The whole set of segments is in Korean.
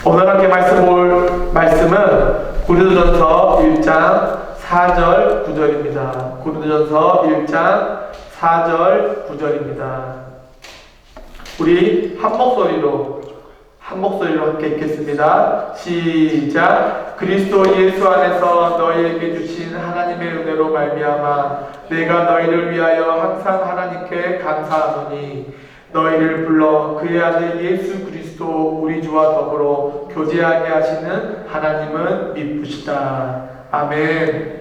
오늘 함께 볼 말씀은 고린도전서 1장 4절 9절입니다. 고린도전서 1장 4절 9절입니다. 우리 한 목소리로 함께 읽겠습니다. 시작. 그리스도 예수 안에서 너희에게 주신 하나님의 은혜로 말미암아 내가 너희를 위하여 항상 하나님께 감사하노니 너희를 불러 그의 아들 예수 그리스도 우리 주와 더불어 교제하게 하시는 하나님은 미쁘시다. 아멘.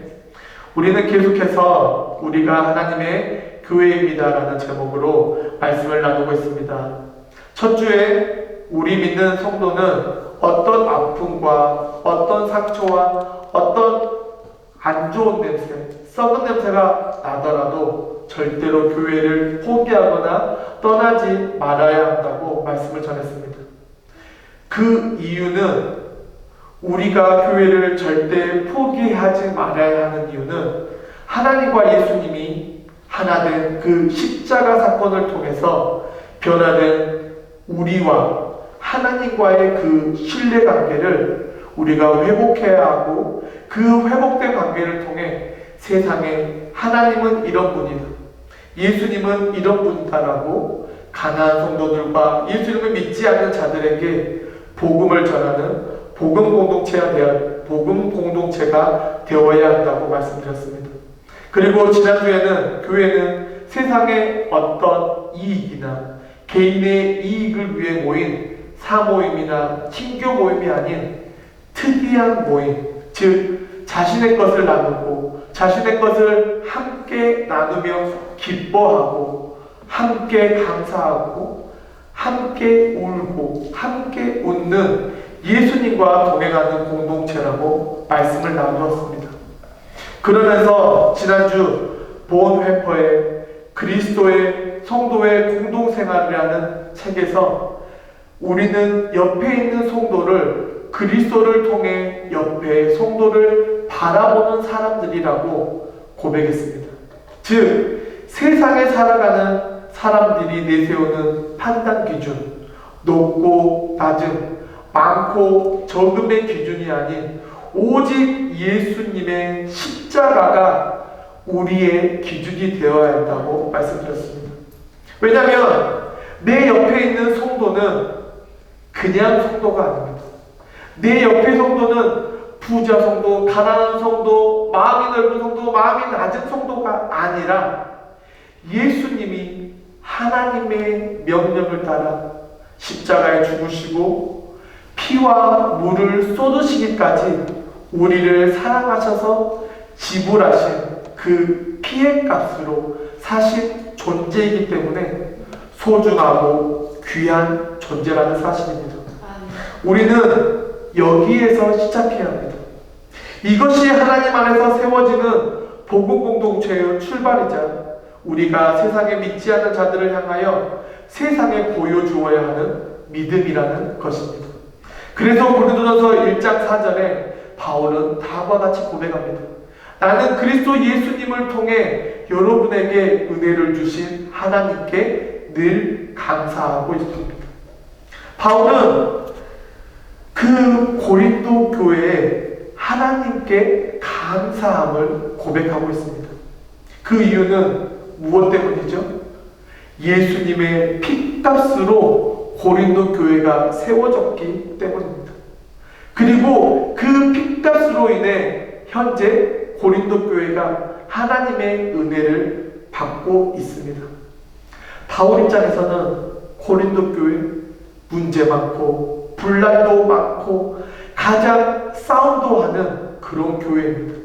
우리는 계속해서 우리가 하나님의 교회입니다라는 제목으로 말씀을 나누고 있습니다. 첫 주에 우리 믿는 성도는 어떤 아픔과 어떤 상처와 어떤 안 좋은 냄새, 썩은 냄새가 나더라도 절대로 교회를 포기하거나 떠나지 말아야 한다고 말씀을 전했습니다. 그 이유는 우리가 교회를 절대 포기하지 말아야 하는 이유는 하나님과 예수님이 하나 된 그 십자가 사건을 통해서 변화된 우리와 하나님과의 그 신뢰관계를 우리가 회복해야 하고 그 회복된 관계를 통해 세상에 하나님은 이런 분이다, 예수님은 이런 분이다라고 가난한 성도들과 예수님을 믿지 않는 자들에게 복음을 전하는 복음 공동체가 되어야 한다고 말씀드렸습니다. 그리고 지난주에는 교회는 세상의 어떤 이익이나 개인의 이익을 위해 모인 사모임이나 친교 모임이 아닌 특이한 모임, 즉 자신의 것을 나누고 자신의 것을 함께 나누며 기뻐하고 함께 감사하고 함께 울고 함께 웃는 예수님과 동행하는 공동체라고 말씀을 나누었습니다. 그러면서 지난주 본 회퍼의 그리스도의 성도의 공동생활이라는 책에서 우리는 옆에 있는 성도를 그리스도를 통해 옆에 성도를 바라보는 사람들이라고 고백했습니다. 즉 세상에 살아가는 사람들이 내세우는 판단 기준, 높고 낮음, 많고 적음의 기준이 아닌 오직 예수님의 십자가가 우리의 기준이 되어야 한다고 말씀드렸습니다. 왜냐하면 내 옆에 있는 성도는 그냥 성도가 아닙니다. 내 옆에 성도는 부자 성도, 가난한 성도, 마음이 넓은 성도, 마음이 낮은 성도가 아니라 예수님이 하나님의 명령을 따라 십자가에 죽으시고 피와 물을 쏟으시기까지 우리를 사랑하셔서 지불하신 그 피의 값으로 사신 존재이기 때문에 소중하고 귀한 존재라는 사실입니다. 우리는 여기에서 시작해야 합니다. 이것이 하나님 안에서 세워지는 복음 공동체의 출발이자 우리가 세상에 믿지 않는 자들을 향하여 세상에 보여주어야 하는 믿음이라는 것입니다. 그래서 고린도전서 1장 4절에 바울은 다음과 같이 고백합니다. 나는 그리스도 예수님을 통해 여러분에게 은혜를 주신 하나님께 늘 감사하고 있습니다. 바울은 그 고린도 교회에 하나님께 감사함을 고백하고 있습니다. 그 이유는 무엇 때문이죠? 예수님의 피값으로 고린도 교회가 세워졌기 때문입니다. 그리고 그 피값으로 인해 현재 고린도 교회가 하나님의 은혜를 받고 있습니다. 바울 입장에서는 고린도 교회 문제 많고 분란도 많고 가장 싸움도 하는 그런 교회입니다.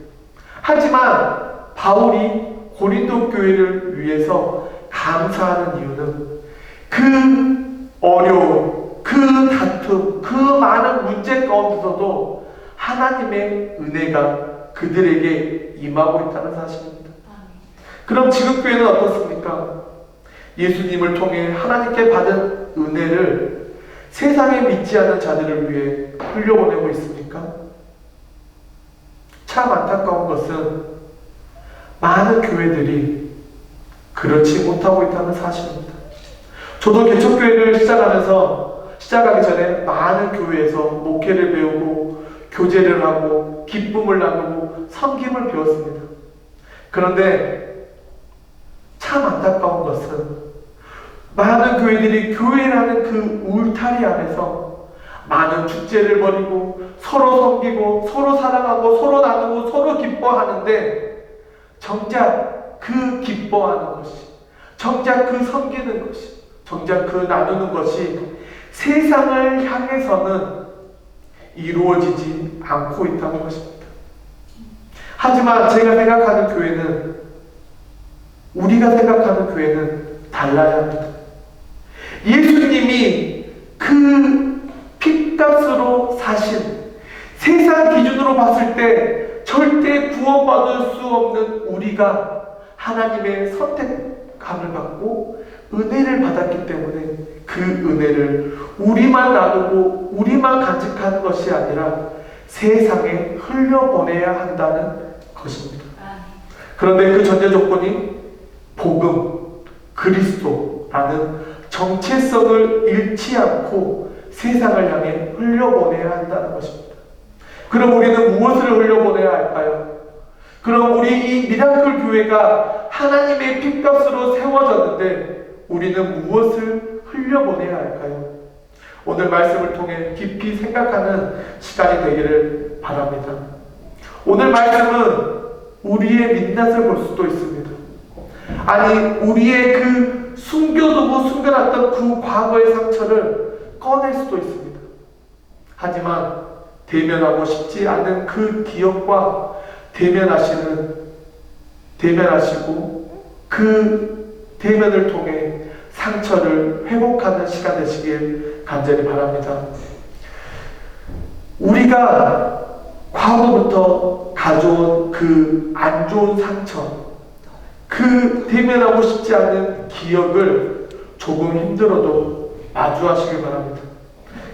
하지만 바울이 고린도 교회를 위해서 감사하는 이유는 그 어려움, 그 다툼, 그 많은 문제 가운데서도 하나님의 은혜가 그들에게 임하고 있다는 사실입니다. 그럼 지금 교회는 어떻습니까? 예수님을 통해 하나님께 받은 은혜를 세상에 믿지 않는 자들을 위해 흘려보내고 있습니까? 참 안타까운 것은 많은 교회들이 그렇지 못하고 있다는 사실입니다. 저도 개척교회를 시작하면서 시작하기 전에 많은 교회에서 목회를 배우고 교제를 하고 기쁨을 나누고 섬김을 배웠습니다. 그런데 참 안타까운 것은 많은 교회들이 교회라는 그 울타리 안에서 많은 축제를 벌이고 서로 섬기고 서로 사랑하고 서로 나누고 서로 기뻐하는데 정작 그 기뻐하는 것이, 정작 그 섬기는 것이, 정작 그 나누는 것이 세상을 향해서는 이루어지지 않고 있다는 것입니다. 하지만 제가 생각하는 교회는, 우리가 생각하는 교회는 달라야 합니다. 예수님이 그 핏값으로 사신, 세상 기준으로 봤을 때 절대 구원받을 수 없는 우리가 하나님의 선택감을 받고 은혜를 받았기 때문에 그 은혜를 우리만 나누고 우리만 간직하는 것이 아니라 세상에 흘려보내야 한다는 것입니다. 그런데 그 전제 조건이 복음, 그리스도라는 정체성을 잃지 않고 세상을 향해 흘려보내야 한다는 것입니다. 그럼 우리는 무엇을 흘려보내야 할까요? 그럼 우리 이 미라클 교회가 하나님의 핏값으로 세워졌는데 우리는 무엇을 흘려보내야 할까요? 오늘 말씀을 통해 깊이 생각하는 시간이 되기를 바랍니다. 오늘 말씀은 우리의 민낯을 볼 수도 있습니다. 아니, 우리의 그 숨겨두고 숨겨놨던 그 과거의 상처를 꺼낼 수도 있습니다. 하지만 대면하고 싶지 않은 그 기억과 대면하시고 그 대면을 통해 상처를 회복하는 시간 되시길 간절히 바랍니다. 우리가 과거부터 가져온 그 안 좋은 상처, 그 대면하고 싶지 않은 기억을 조금 힘들어도 마주하시길 바랍니다.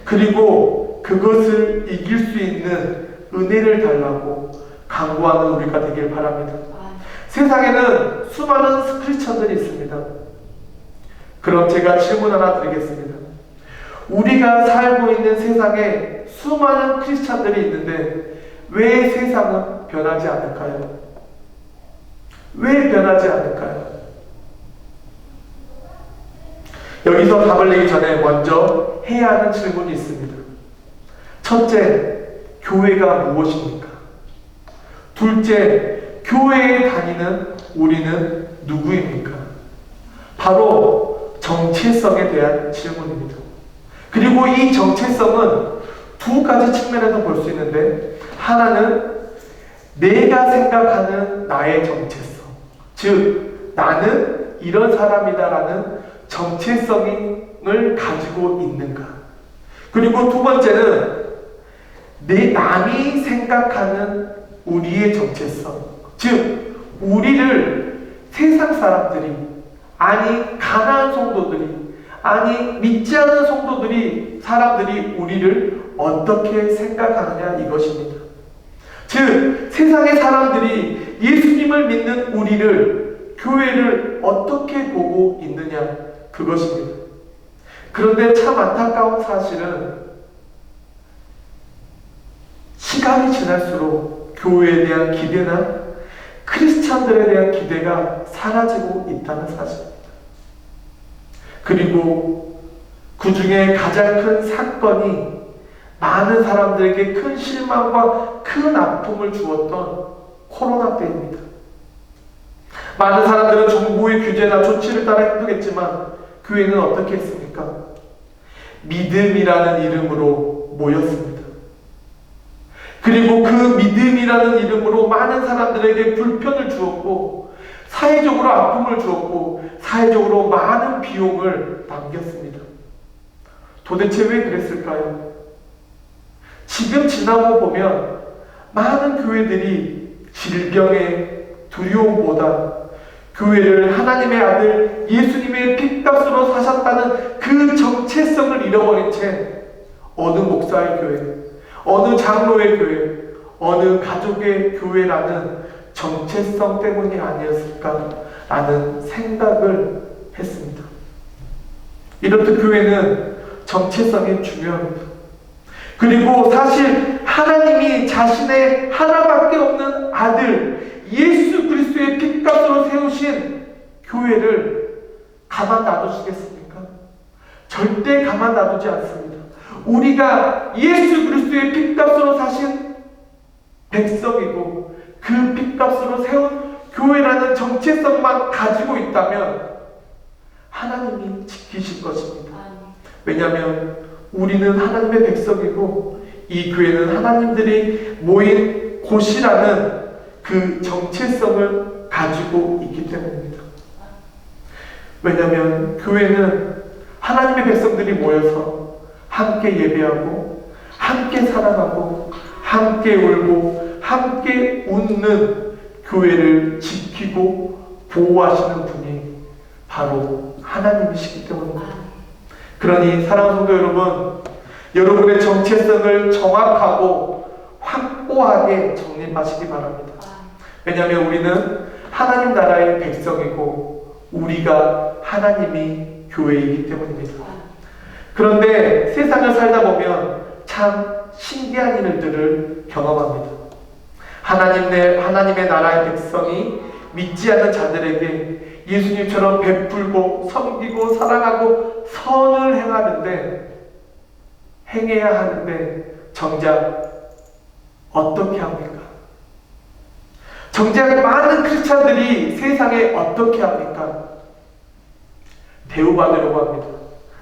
그리고 그것을 이길 수 있는 은혜를 달라고 간구하는 우리가 되길 바랍니다. 세상에는 수많은 크리스천들이 있습니다. 그럼 제가 질문 하나 드리겠습니다. 우리가 살고 있는 세상에 수많은 크리스천들이 있는데 왜 세상은 변하지 않을까요? 왜 변하지 않을까요? 여기서 답을 내기 전에 먼저 해야 하는 질문이 있습니다. 첫째, 교회가 무엇입니까? 둘째, 교회에 다니는 우리는 누구입니까? 바로 정체성에 대한 질문입니다. 그리고 이 정체성은 두 가지 측면에서 볼 수 있는데, 하나는 내가 생각하는 나의 정체성, 즉 나는 이런 사람이다라는 정체성을 가지고 있는가. 그리고 두 번째는 남이 생각하는 우리의 정체성, 즉 우리를 세상 사람들이, 아니 가난한 성도들이, 아니 믿지 않는 성도들이, 사람들이 우리를 어떻게 생각하느냐 이것입니다. 즉 세상의 사람들이 예수님을 믿는 우리를, 교회를 어떻게 보고 있느냐 그것입니다. 그런데 참 안타까운 사실은 시간이 지날수록 교회에 대한 기대나 크리스찬들에 대한 기대가 사라지고 있다는 사실입니다. 그리고 그 중에 가장 큰 사건이 많은 사람들에게 큰 실망과 큰 아픔을 주었던 코로나 때입니다. 많은 사람들은 정부의 규제나 조치를 따라 행동했지만 교회는 어떻게 했습니까? 믿음이라는 이름으로 모였습니다. 그리고 그 믿음이라는 이름으로 많은 사람들에게 불편을 주었고, 사회적으로 아픔을 주었고, 사회적으로 많은 비용을 남겼습니다. 도대체 왜 그랬을까요? 지금 지나고 보면 많은 교회들이 질병의 두려움보다 교회를 하나님의 아들 예수님의 핏값으로 사셨다는 그 정체성을 잃어버린 채 어느 목사의 교회, 어느 장로의 교회, 어느 가족의 교회라는 정체성 때문이 아니었을까라는 생각을 했습니다. 이렇듯 교회는 정체성이 중요합니다. 그리고 사실 하나님이 자신의 하나밖에 없는 아들 예수 그리스도의 핏값으로 세우신 교회를 가만 놔두시겠습니까? 절대 가만 놔두지 않습니다. 우리가 예수 그리스도의 핏값으로 사신 백성이고 그 핏값으로 세운 교회라는 정체성만 가지고 있다면 하나님이 지키실 것입니다. 왜냐하면 우리는 하나님의 백성이고 이 교회는 하나님들이 모인 곳이라는 그 정체성을 가지고 있기 때문입니다. 왜냐하면 교회는 하나님의 백성들이 모여서 함께 예배하고 함께 사랑하고 함께 울고 함께 웃는 교회를 지키고 보호하시는 분이 바로 하나님이시기 때문입니다. 그러니 사랑하는 성도 여러분, 여러분의 정체성을 정확하고 확고하게 정립하시기 바랍니다. 왜냐하면 우리는 하나님 나라의 백성이고 우리가 하나님이 교회이기 때문입니다. 그런데 세상을 살다 보면 참 신기한 일들을 경험합니다. 하나님의 나라의 백성이 믿지 않는 자들에게 예수님처럼 베풀고 섬기고 사랑하고 선을 행해야 하는데 정작 어떻게 합니까? 정작 많은 크리스찬들이 세상에 어떻게 합니까? 대우받으려고 합니다.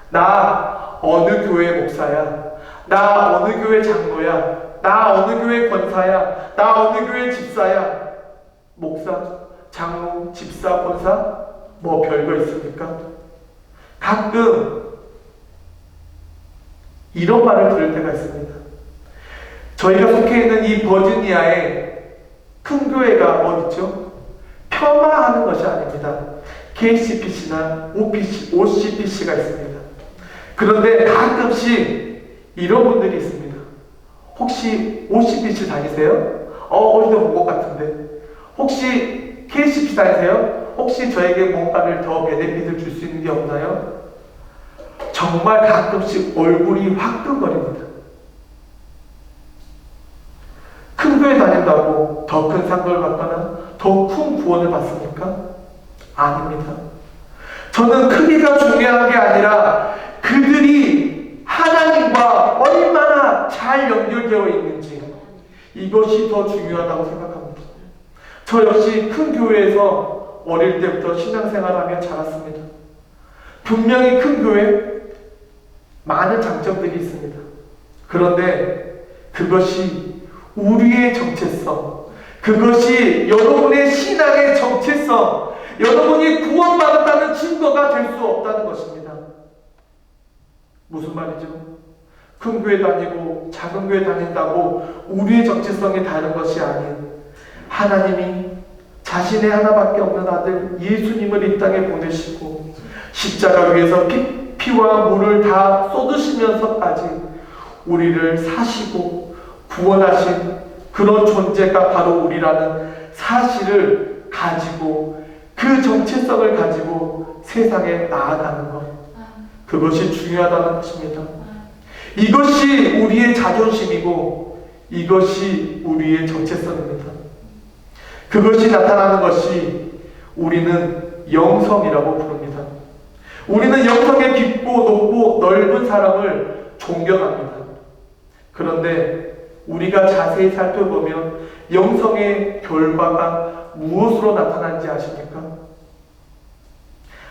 나 어느 교회 목사야? 나 어느 교회 장로야? 나 어느 교회 권사야? 나 어느 교회 집사야? 목사, 장로, 집사, 권사? 뭐 별거 있습니까? 가끔 이런 말을 들을 때가 있습니다. 저희가 속해 있는 이 버지니아에 큰 교회가 어딨죠? 폄하하는 것이 아닙니다. KCPC나 OCPC가 있습니다. 그런데 가끔씩 이런 분들이 있습니다. 혹시 OCPC 다니세요? 어디서 본 것 같은데. 혹시 KCP 다니세요? 혹시 저에게 뭔가를 더 베네핏을 줄 수 있는 게 없나요? 정말 가끔씩 얼굴이 화끈거립니다. 큰 교회 다닌다고 더 큰 상급을 받거나 더 큰 구원을 받습니까? 아닙니다. 저는 크기가 중요한 게 아니라 그들이 하나님과 얼마나 잘 연결되어 있는지 이것이 더 중요하다고 생각합니다. 저 역시 큰 교회에서 어릴 때부터 신앙생활하며 자랐습니다. 분명히 큰 교회 많은 장점들이 있습니다. 그런데 그것이 우리의 정체성, 그것이 여러분의 신앙의 정체성, 여러분이 구원받았다는 증거가 될 수 없다는 것입니다. 무슨 말이죠? 큰 교회 다니고 작은 교회 다닌다고 우리의 정체성이 다른 것이 아닌 하나님이 자신의 하나밖에 없는 아들 예수님을 이 땅에 보내시고 십자가 위에서 피와 물을 다 쏟으시면서까지 우리를 사시고 구원하신 그런 존재가 바로 우리라는 사실을 가지고 그 정체성을 가지고 세상에 나아가는 것, 그것이 중요하다는 것입니다. 이것이 우리의 자존심이고 이것이 우리의 정체성입니다. 그것이 나타나는 것이 우리는 영성이라고 부릅니다. 우리는 영성에 깊고 높고 넓은 사람을 존경합니다. 그런데 우리가 자세히 살펴보면 영성의 결과가 무엇으로 나타나는지 아십니까?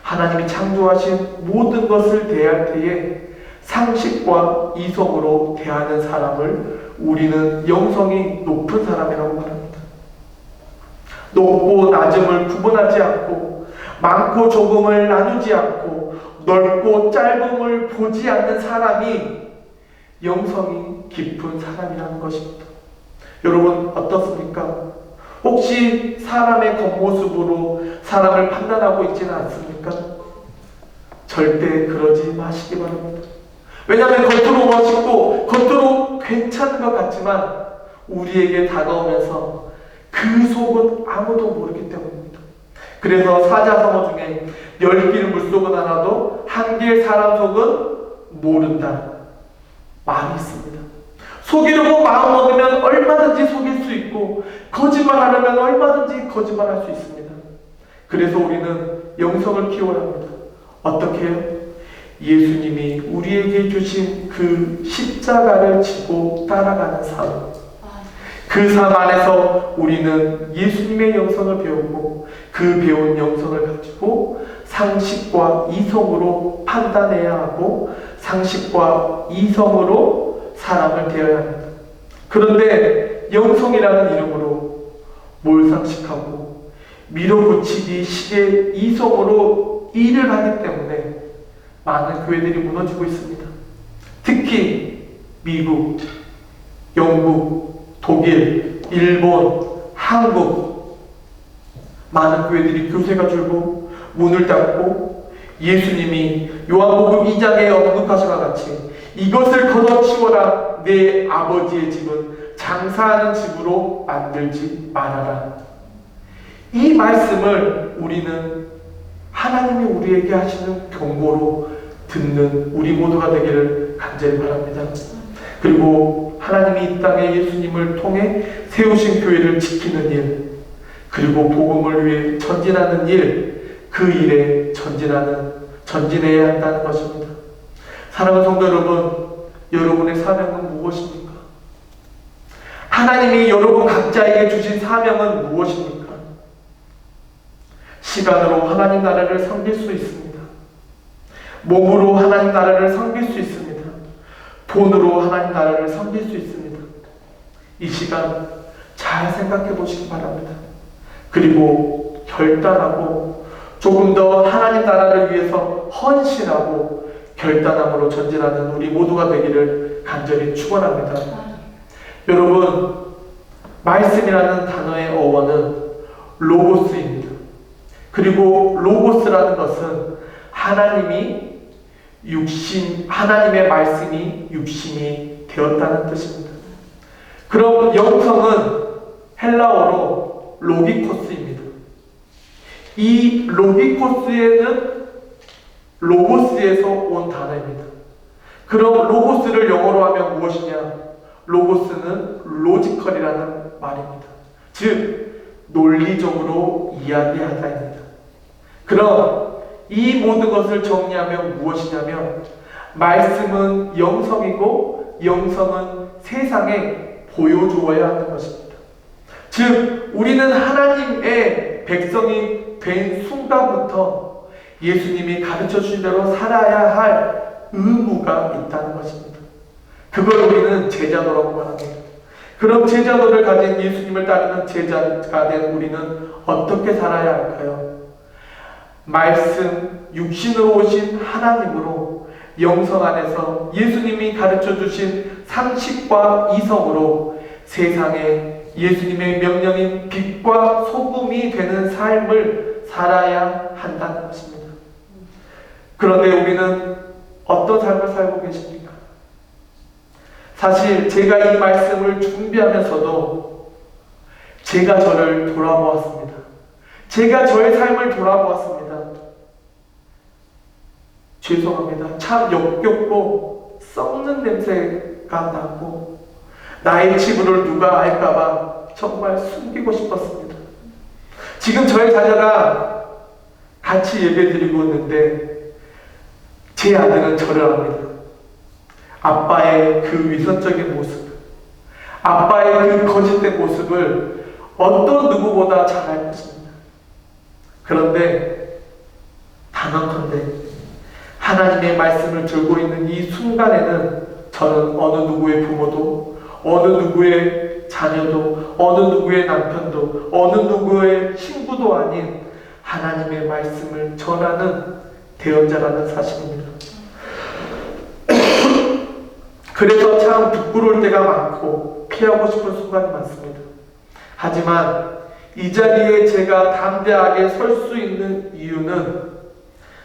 하나님이 창조하신 모든 것을 대할 때에 상식과 이성으로 대하는 사람을 우리는 영성이 높은 사람이라고 말합니다. 높고 낮음을 구분하지 않고 많고 적음을 나누지 않고 넓고 짧음을 보지 않는 사람이 영성이 깊은 사람이라는 것입니다. 여러분 어떻습니까? 혹시 사람의 겉모습으로 사람을 판단하고 있지는 않습니까? 절대 그러지 마시기 바랍니다. 왜냐하면 겉으로 멋있고 겉으로 괜찮은 것 같지만 우리에게 다가오면서 그 속은 아무도 모르기 때문입니다. 그래서 사자성어 중에 10개의 물속은 하나도 한 개의 사람 속은 모른다 말이 있습니다. 속이려고 마음 먹으면 얼마든지 속일 수 있고 거짓말하려면 얼마든지 거짓말할 수 있습니다. 그래서 우리는 영성을 키워야 합니다. 어떻게 해요? 예수님이 우리에게 주신 그 십자가를 지고 따라가는 삶, 그 삶 안에서 우리는 예수님의 영성을 배우고 그 배운 영성을 가지고 상식과 이성으로 판단해야 하고 상식과 이성으로 사람을 대해야 합니다. 그런데 영성이라는 이름으로 몰상식하고 밀어붙이기 식의 이성으로 일을 하기 때문에 많은 교회들이 무너지고 있습니다. 특히 미국, 영국, 독일, 일본, 한국 많은 교회들이 교세가 줄고 문을 닫고 예수님이 요한복음 2장에 언급하신 것 같이 이것을 걷어치워라 내 아버지의 집은 장사하는 집으로 만들지 말아라. 이 말씀을 우리는 하나님이 우리에게 하시는 경고로 듣는 우리 모두가 되기를 간절히 바랍니다. 그리고 하나님이 이 땅에 예수님을 통해 세우신 교회를 지키는 일, 그리고 복음을 위해 전진하는 일, 그 일에 전진해야 한다는 것입니다. 사랑하는 성도 여러분, 여러분의 사명은 무엇입니까? 하나님이 여러분 각자에게 주신 사명은 무엇입니까? 시간으로 하나님 나라를 섬길 수 있습니다. 몸으로 하나님 나라를 섬길 수 있습니다. 돈으로 하나님 나라를 섬길 수 있습니다. 이 시간 잘 생각해 보시기 바랍니다. 그리고 결단하고 조금 더 하나님 나라를 위해서 헌신하고 결단함으로 전진하는 우리 모두가 되기를 간절히 축원합니다. 여러분, 말씀이라는 단어의 어원은 로고스입니다. 그리고 로고스라는 것은 하나님의 말씀이 육신이 되었다는 뜻입니다. 그럼 영성은 헬라어로 로기코스입니다. 이 로기코스에는 로고스에서 온 단어입니다. 그럼 로고스를 영어로 하면 무엇이냐? 로고스는 로지컬이라는 말입니다. 즉 논리적으로 이야기하다입니다. 그럼 이 모든 것을 정리하면 무엇이냐면 말씀은 영성이고 영성은 세상에 보여주어야 하는 것입니다. 즉 우리는 하나님의 백성이 된 순간부터 예수님이 가르쳐 주신 대로 살아야 할 의무가 있다는 것입니다. 그걸 우리는 제자도라고 말합니다. 그럼 제자도를 가진 예수님을 따르는 제자가 된 우리는 어떻게 살아야 할까요? 말씀, 육신으로 오신 하나님으로 영성 안에서 예수님이 가르쳐 주신 상식과 이성으로 세상에 예수님의 명령인 빛과 소금이 되는 삶을 살아야 한다는 것입니다. 그런데 우리는 어떤 삶을 살고 계십니까? 사실 제가 이 말씀을 준비하면서도 제가 저를 돌아보았습니다. 제가 저의 삶을 돌아보았습니다. 죄송합니다. 참 역겹고 썩는 냄새가 나고 나의 치부를 누가 알까봐 정말 숨기고 싶었습니다. 지금 저의 자녀가 같이 예배드리고 있는데 제 아들은 저를 압니다. 아빠의 그 위선적인 모습, 아빠의 그 거짓된 모습을 어떤 누구보다 잘 알 것입니다. 그런데 단언컨대 하나님의 말씀을 들고 있는 이 순간에는 저는 어느 누구의 부모도, 어느 누구의 자녀도, 어느 누구의 남편도, 어느 누구의 친구도 아닌 하나님의 말씀을 전하는 대언자라는 사실입니다. 그래서 참 부끄러울 때가 많고 피하고 싶은 순간이 많습니다. 하지만 이 자리에 제가 담대하게 설 수 있는 이유는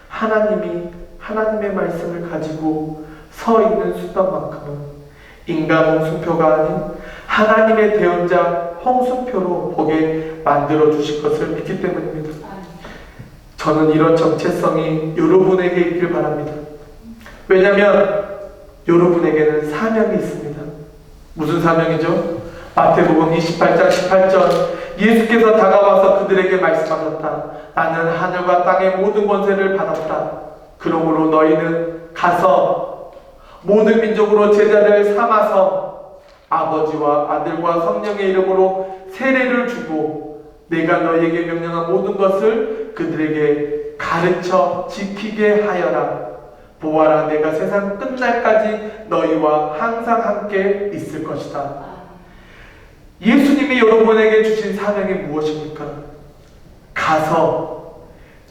하나님의 말씀을 가지고 서 있는 순간만큼은 인간 홍순표가 아닌 하나님의 대언자 홍순표로 보게 만들어 주실 것을 믿기 때문입니다. 저는 이런 정체성이 여러분에게 있길 바랍니다. 왜냐하면 여러분에게는 사명이 있습니다. 무슨 사명이죠? 마태복음 28장 18절, 예수께서 다가와서 그들에게 말씀하셨다. 나는 하늘과 땅의 모든 권세를 받았다. 그러므로 너희는 가서 모든 민족으로 제자를 삼아서 아버지와 아들과 성령의 이름으로 세례를 주고 내가 너희에게 명령한 모든 것을 그들에게 가르쳐 지키게 하여라. 보아라, 내가 세상 끝날까지 너희와 항상 함께 있을 것이다. 예수님이 여러분에게 주신 사명이 무엇입니까? 가서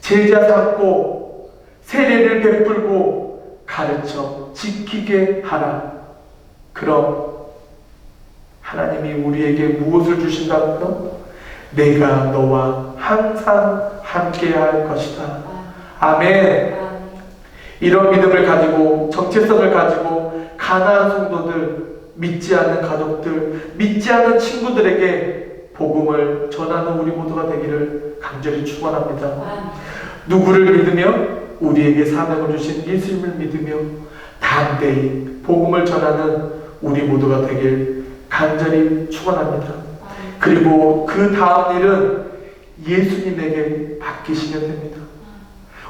제자 삼고 세례를 베풀고 가르쳐 지키게 하라. 그럼 하나님이 우리에게 무엇을 주신다고요? 내가 너와 항상 함께 할 것이다. 아멘. 이런 믿음을 가지고, 정체성을 가지고 가나안 성도들, 믿지 않는 가족들, 믿지 않는 친구들에게 복음을 전하는 우리 모두가 되기를 간절히 축원합니다. 누구를 믿으며? 우리에게 사명을 주신 예수님을 믿으며 담대히 복음을 전하는 우리 모두가 되길 간절히 축원합니다. 그리고 그 다음 일은 예수님에게 맡기시면 됩니다.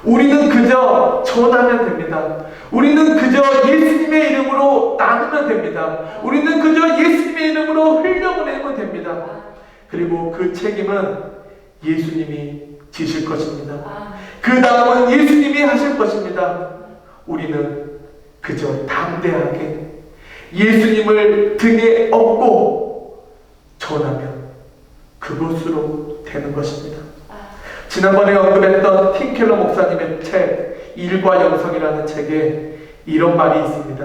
우리는 그저 전하면 됩니다. 우리는 그저 예수님의 이름으로 나누면 됩니다. 우리는 그저 예수님의 이름으로 흘려보내면 됩니다. 그리고 그 책임은 예수님이 지실 것입니다. 그 다음은 예수님이 하실 것입니다. 우리는 그저 담대하게 예수님을 등에 업고 전하면 그것으로 되는 것입니다. 지난번에 언급했던 팀 켈러 목사님의 책 일과 영성이라는 책에 이런 말이 있습니다.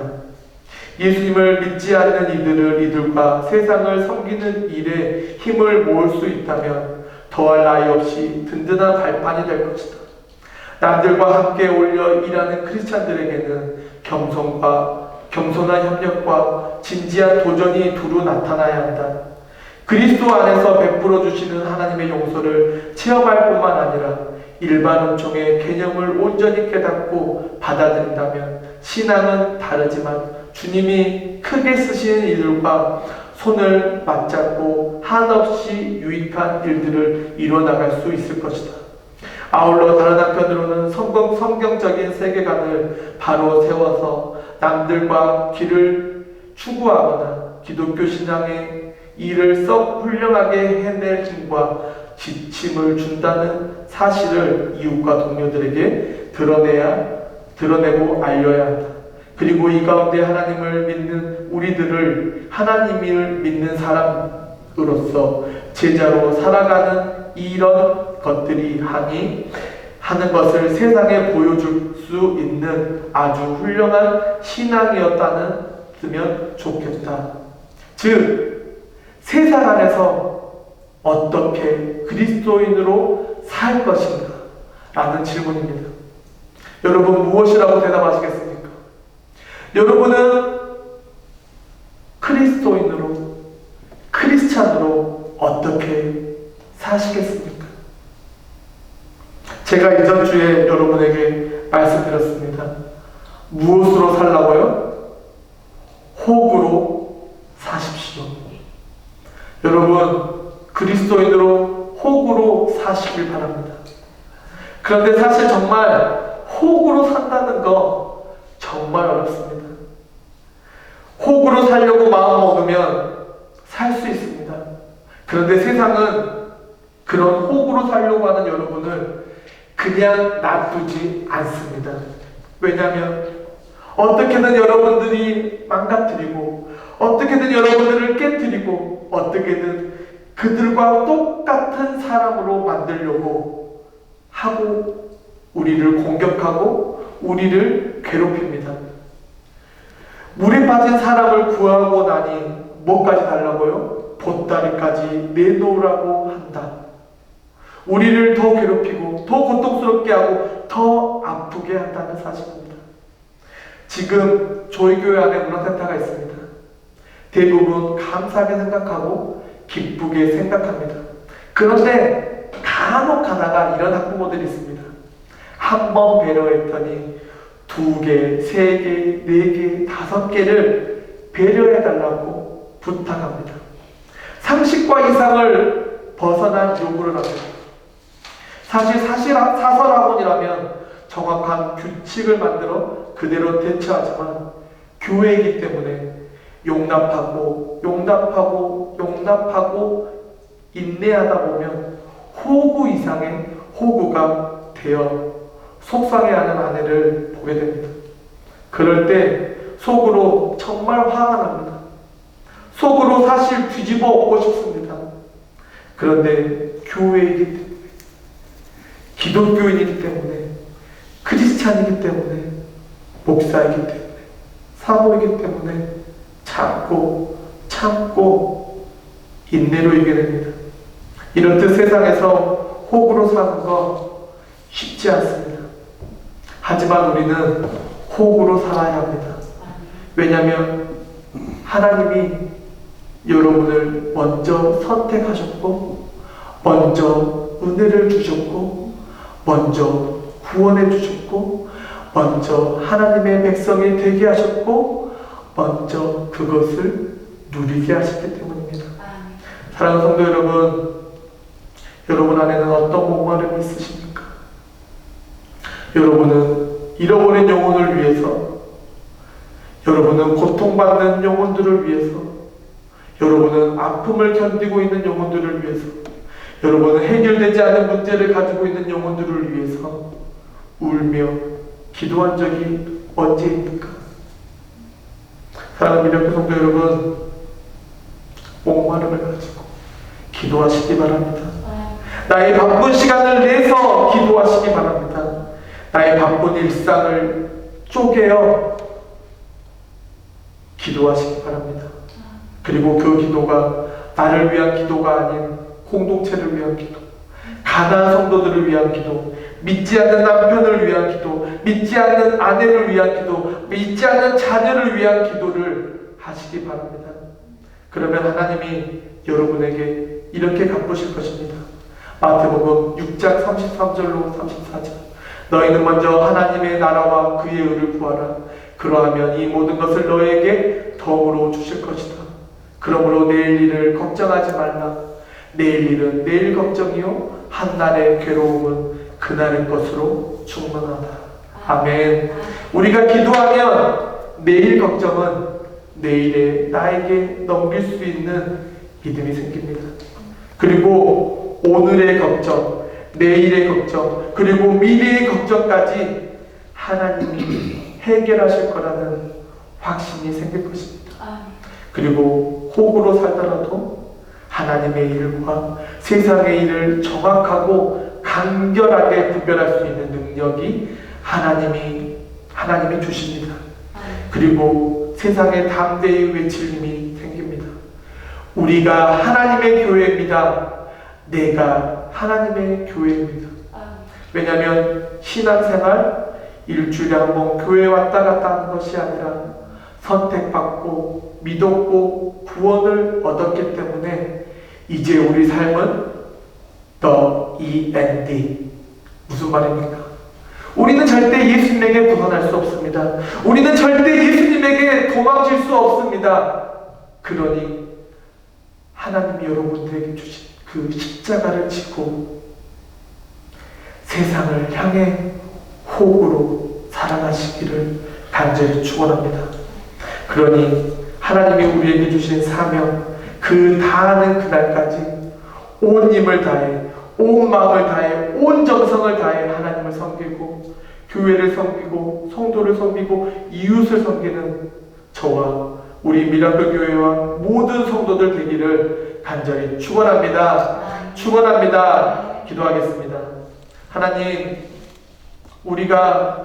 예수님을 믿지 않는 이들과 세상을 섬기는 일에 힘을 모을 수 있다면 더할 나위 없이 든든한 발판이 될 것이다. 남들과 함께 어울려 일하는 크리스찬들에게는 겸손한 협력과 진지한 도전이 두루 나타나야 한다. 그리스도 안에서 베풀어 주시는 하나님의 용서를 체험할 뿐만 아니라 일반 은총의 개념을 온전히 깨닫고 받아들인다면 신앙은 다르지만 주님이 크게 쓰시는 이들과 손을 맞잡고 한없이 유익한 일들을 이뤄나갈 수 있을 것이다. 아울러 다른 한편으로는 성경적인 세계관을 바로 세워서 남들과 길을 추구하거나 기독교 신앙의 일을 썩 훌륭하게 해낼 힘과 지침을 준다는 사실을 이웃과 동료들에게 드러내고 알려야 한다. 그리고 이 가운데 하나님을 믿는 우리들을 하나님을 믿는 사람으로서 제자로 살아가는 이런 것들이 하는 것을 세상에 보여줄 수 있는 아주 훌륭한 신앙이었다면 좋겠다. 즉 세상 안에서 어떻게 그리스도인으로 살 것인가? 라는 질문입니다. 여러분 무엇이라고 대답하시겠습니까? 여러분은 그리스도인으로, 크리스찬으로 어떻게 사시겠습니까? 제가 이전 주에 여러분에게 말씀드렸습니다. 무엇으로 살라고요? 호구로 사십시오. 여러분 그리스도인으로 호구로 사시길 바랍니다. 그런데 사실 정말 호구로 산다는 거 정말 어렵습니다. 호구로 살려고 마음 먹으면 살 수 있습니다. 그런데 세상은 그런 호구로 살려고 하는 여러분을 그냥 놔두지 않습니다. 왜냐하면 어떻게든 여러분들이 망가뜨리고 어떻게든 여러분들을 깨뜨리고 어떻게든 그들과 똑같은 사람으로 만들려고 하고 우리를 공격하고 우리를 괴롭힙니다. 물에 빠진 사람을 구하고 나니 뭐까지 달라고요? 보따리까지 내놓으라고 한다. 우리를 더 괴롭히고 더 고통스럽게 하고 더 아프게 한다는 사실입니다. 지금 저희 교회 안에 문화센터가 있습니다. 대부분 감사하게 생각하고 기쁘게 생각합니다. 그런데 간혹 가다가 이런 학부모들이 있습니다. 한 번 배려했더니 2개, 3개, 4개, 5개를 배려해달라고 부탁합니다. 상식과 이상을 벗어난 요구를 합니다. 사실 사설학원이라면 정확한 규칙을 만들어 그대로 대처하지만 교회이기 때문에 용납하고 인내하다 보면 호구 이상의 호구가 되어 속상해하는 아내를 보게 됩니다. 그럴 때 속으로 정말 화가 납니다. 속으로 사실 뒤집어 엎고 싶습니다. 그런데 교회이기 때문에, 기독교인이기 때문에, 크리스찬이기 때문에, 목사이기 때문에, 사모이기 때문에 참고 인내로 이겨냅니다. 이렇듯 세상에서 호구로 사는 거 쉽지 않습니다. 하지만 우리는 호구로 살아야 합니다. 왜냐하면 하나님이 여러분을 먼저 선택하셨고, 먼저 은혜를 주셨고, 먼저 구원해 주셨고, 먼저 하나님의 백성이 되게 하셨고, 먼저 그것을 누리게 하셨기 때문입니다. 사랑하는 성도 여러분 안에는 어떤 목마름이 있으십니까? 여러분은 잃어버린 영혼을 위해서, 여러분은 고통받는 영혼들을 위해서, 여러분은 아픔을 견디고 있는 영혼들을 위해서, 여러분은 해결되지 않은 문제를 가지고 있는 영혼들을 위해서 울며 기도한 적이 언제입니까? 사랑하는 미련교 성도 여러분, 목마름을 가지고 기도하시기 바랍니다. 나의 바쁜 시간을 내서 기도하시기 바랍니다. 나의 바쁜 일상을 쪼개어 기도하시기 바랍니다. 그리고 그 기도가 나를 위한 기도가 아닌 공동체를 위한 기도, 가난한 성도들을 위한 기도, 믿지 않는 남편을 위한 기도, 믿지 않는 아내를 위한 기도, 믿지 않는 자녀를 위한 기도를 하시기 바랍니다. 그러면 하나님이 여러분에게 이렇게 갚으실 것입니다. 마태복음 6장 33절로 34절. 너희는 먼저 하나님의 나라와 그의 의를 구하라. 그러하면 이 모든 것을 너에게 덤으로 주실 것이다. 그러므로 내일 일을 걱정하지 말라. 내일 일은 내일 걱정이요 한날의 괴로움은 그날의 것으로 충분하다. 아멘. 우리가 기도하면 내일 걱정은 내일에 나에게 넘길 수 있는 믿음이 생깁니다. 그리고 오늘의 걱정, 내일의 걱정, 그리고 미래의 걱정까지 하나님이 해결하실 거라는 확신이 생길 것입니다. 그리고 호구로 살더라도 하나님의 일과 세상의 일을 정확하고 간결하게 구별할 수 있는 능력이 하나님이 주십니다. 그리고 세상에 담대히 외칠 힘이 생깁니다. 우리가 하나님의 교회입니다. 내가 하나님의 교회입니다. 왜냐하면 신앙생활 일주일에 한 번 교회 왔다 갔다 하는 것이 아니라 선택받고 믿었고 구원을 얻었기 때문에 이제 우리 삶은 the END. 무슨 말입니까? 우리는 절대 예수님에게 벗어날 수 없습니다. 우리는 절대 예수님에게 도망칠 수 없습니다. 그러니 하나님이 여러분들에게 주신 그 십자가를 지고 세상을 향해 호구로 살아가시기를 간절히 축원합니다. 그러니 하나님이 우리에게 주신 사명, 그 다하는 그날까지 온 힘을 다해, 온 마음을 다해, 온 정성을 다해 하나님을 섬기고 교회를 섬기고 성도를 섬기고 이웃을 섬기는 저와 우리 미라클 교회와 모든 성도들 되기를 간절히 축원합니다. 축원합니다. 기도하겠습니다. 하나님, 우리가